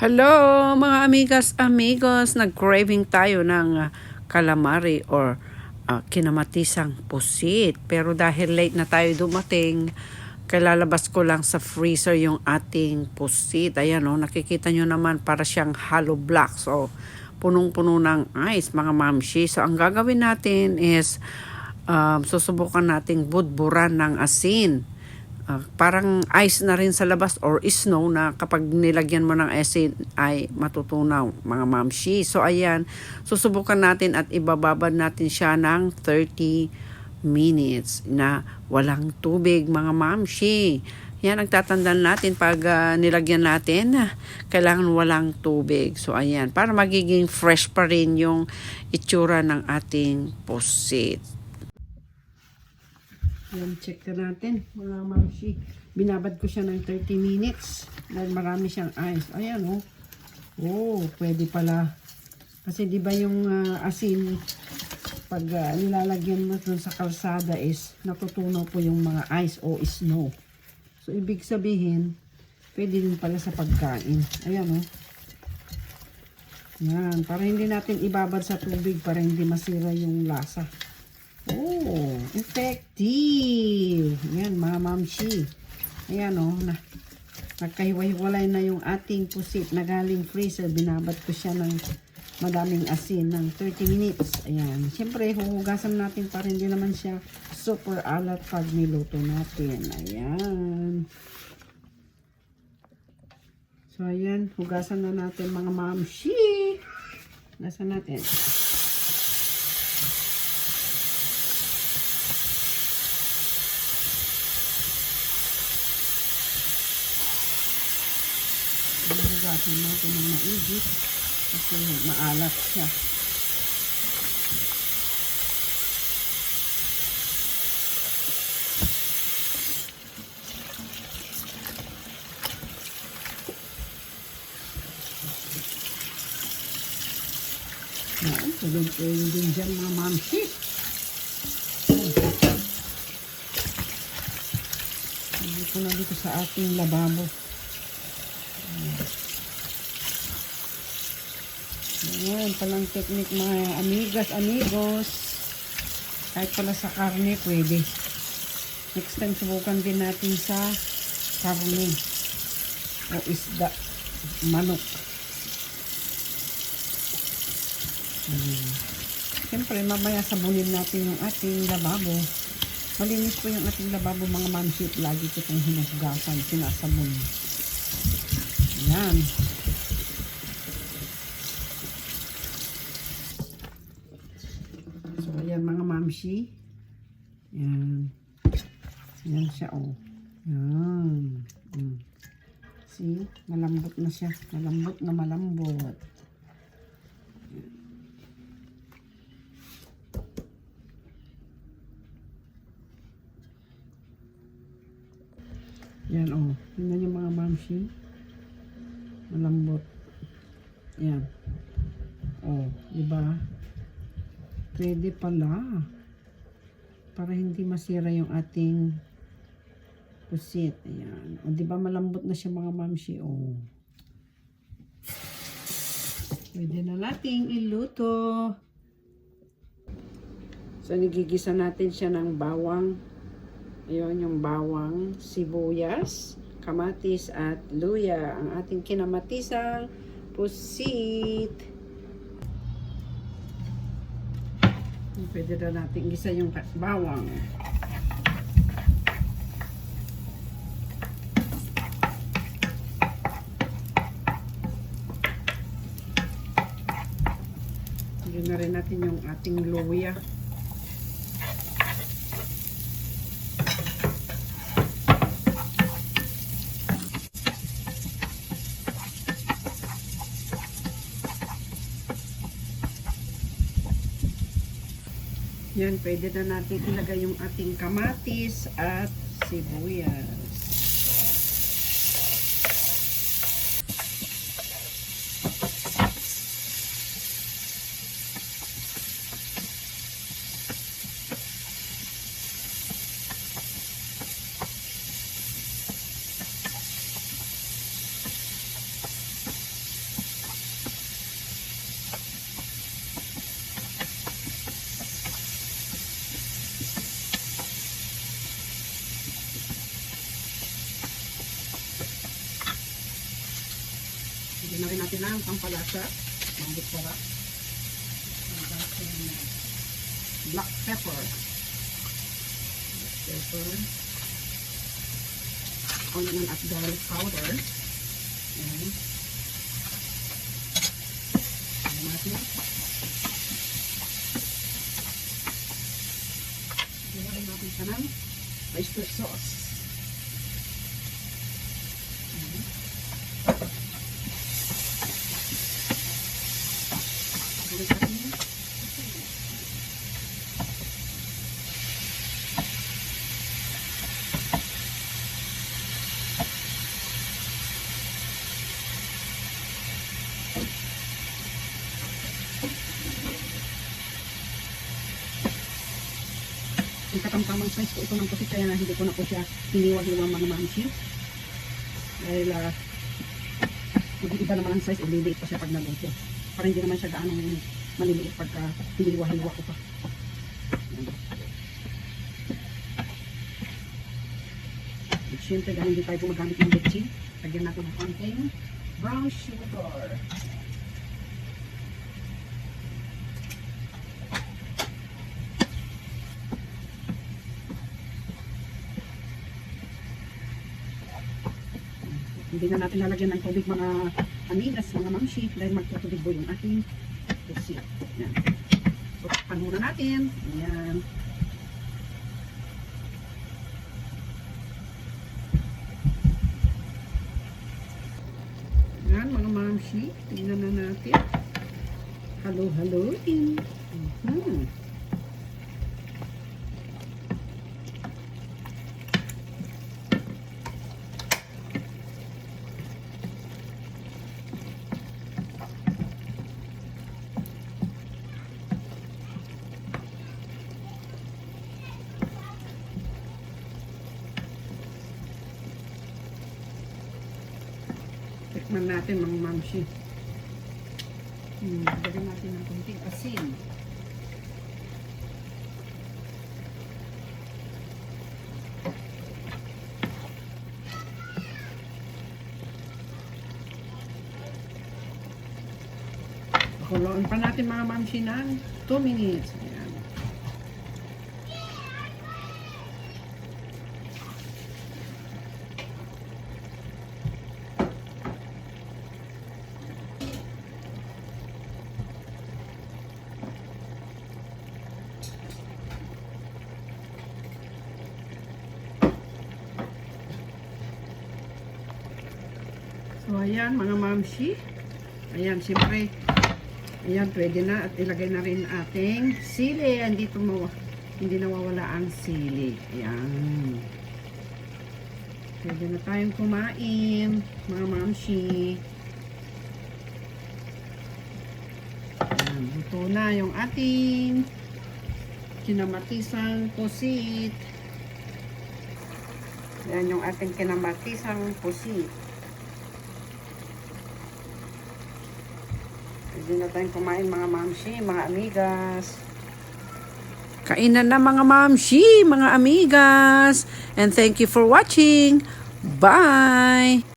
Hello mga amigas, amigos, nag-craving tayo ng calamari or kinamatisang pusit. Pero dahil late na tayo dumating, kailalabas ko lang sa freezer yung ating pusit. Ayan o, nakikita nyo naman para siyang hollow block. So, punong-puno ng ice mga mamshi. So, ang gagawin natin is susubukan nating budburan ng asin. Parang ice na rin sa labas or snow na kapag nilagyan mo ng asin ay matutunaw mga mamshi. So ayan, susubukan natin at ibababad natin siya ng 30 minutes na walang tubig mga mamshi. Yan ang tatandaan natin pag nilagyan natin, kailangan walang tubig. So ayan, para magiging fresh pa rin yung itsura ng ating pusit. Ayan, check na natin mga mamshi. Binabad ko siya ng 30 minutes dahil marami siyang ice. Ayan oh. Oh, pwede pala. Kasi di ba yung asin pag nilalagyan mo dun sa kalsada is natutunaw po yung mga ice o snow. So ibig sabihin, pwede din pala sa pagkain. Ayan oh. Yan, para hindi natin ibabad sa tubig para hindi masira yung lasa. Oh, effective. Yan, mga mamshi. Ayan o, nagkahiwa-hiwalay na yung ating pusit na galing freezer. Binabad ko siya ng madaming asin ng 30 minutes. Ayan. Siyempre, huhugasan natin para hindi naman siya super alat pag niluto natin. Ayan. So, ayan. Hugasan na natin mga mamshi. Hugasan natin. Hugasan natin ng maigi kasi maalat siya. Yan, tulog-tulog din dyan mga mamshi. Hindi ko na dito sa ating lababo. Ayan, palang technique mga amigas, amigos. Kahit pala sa karne, pwede. Next time, subukan din natin sa karne o isda, manok. Siyempre, mamaya sabunin natin yung ating lababo. Malinis po yung ating lababo, mga mamshit. Lagi ko itong hinugasan, sinasabon. Ayan. So, ayan mga mamshi. Ayan. Ayan siya, oh. Ayan. See? Malambot na siya. Malambot na malambot. Ayan, oh. Tingnan yung mga mamshi. Malambot. Ayan. Oh, diba? Pwede pala. Para hindi masira yung ating pusit. Ayan. O, diba malambot na siya mga mamshi? O. Pwede na nating iluto. So, nagigisa natin siya ng bawang. Ayun, yung bawang, sibuyas, kamatis, at luya. Ang ating kinamatisang pusit. Pwede na natin gisa yung bawang. Pwede na rin natin yung ating luya. Yan, pwede na natin ilagay yung ating kamatis at sibuyas. Lagyan na rin natin ang pampalasa. Ang sarap. Black pepper. Onion at garlic powder. Ayan. Ayan natin. Lagyan natin siya ng oyster sauce. Ayan. Lagyan natin. Yung katamtamang size ko ito ng pusit, kaya hindi ko na po siya hiniwa-hiwa mga mamsi. Dahil mag-iiba naman ang size, ililiit pa siya pag naluto. Para hindi naman siya gaano maliliit pagka hiniwa-hiwa ko pa. At syempre, dahil hindi tayo gumagamit ng betchin, lagyan natin ng konting brown sugar. Hindi na natin lalagyan ng tubig mga amigas, mga mamshi, dahil magtutubig po yung ating pusit. Ayan. So, panunan natin. Ayan. Ayan, mga mamshi. Tingnan na natin. Halo-haloin. Tikman natin mga mamshi. Lagyan natin ng konting asin. Pakuluan pa natin mga mamshi ng 2 minutes. Ayan. So, ayan mga mamshi. Ayan, siyempre, ayan, pwede na. At ilagay na rin ating sili. Hindi nawawala ang sili. Ayan. Pwede na tayong kumain, mga mamshi. Ayan, luto na yung ating kinamatisang pusit. Ayan yung ating kinamatisang pusit. Pwede na tayong kumain mga mamshi, mga amigas. Kainan na mga mamshi, mga amigas. And thank you for watching. Bye!